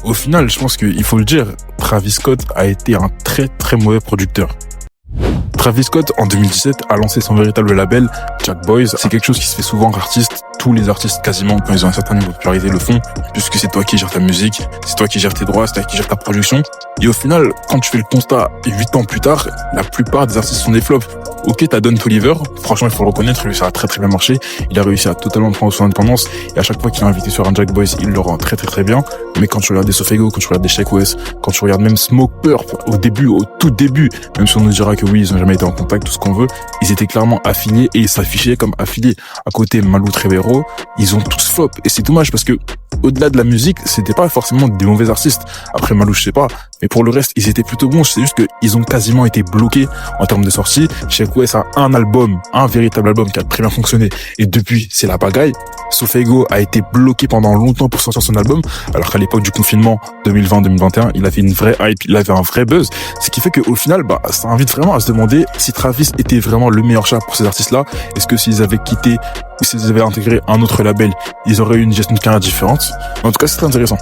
Au final, je pense qu'il faut le dire, Travis Scott a été un très très mauvais producteur. Travis Scott, en 2017, a lancé son véritable label, Jack Boys. C'est quelque chose qui se fait souvent entre artistes. Tous les artistes, quasiment, quand ils ont un certain niveau de popularité, le font, puisque c'est toi qui gères ta musique, c'est toi qui gères tes droits, c'est toi qui gères ta production. Et au final, quand tu fais le constat, 8 ans plus tard, la plupart des artistes sont des flops. Ok, t'as Don Toliver, franchement, il faut le reconnaître, lui, ça a très très bien marché. Il a réussi à totalement prendre son indépendance, et à chaque fois qu'il est invité sur un Jack Boys, il le rend très très très bien. Mais quand tu regardes des Sofego, quand tu regardes des Sheck Wes, quand tu regardes même Smoke Purp, au tout début, même si on nous dira que oui, ils ont jamais été en contact, tout ce qu'on veut, ils étaient clairement affiliés, et ils s'affichaient comme affiliés. À côté, Malou Trevero, ils ont tous flop, et c'est dommage parce que, au-delà de la musique, c'était pas forcément des mauvais artistes. Après Malou, je sais pas, mais pour le reste, ils étaient plutôt bons. C'est juste qu'ils ont quasiment été bloqués en termes de sortie. Sheck Wes a un album, un véritable album qui a très bien fonctionné, et depuis, c'est la pagaille. Sofego a été bloqué pendant longtemps pour sortir son album, alors qu'à l'époque du confinement 2020-2021, il avait une vraie hype, il avait un vrai buzz. Ce qui fait qu'au final, ça invite vraiment à se demander si Travis était vraiment le meilleur chat pour ces artistes-là. Est-ce que s'ils avaient quitté, s'ils avaient intégré un autre label, ils auraient eu une gestion de carrière différente? En tout cas, c'est très intéressant.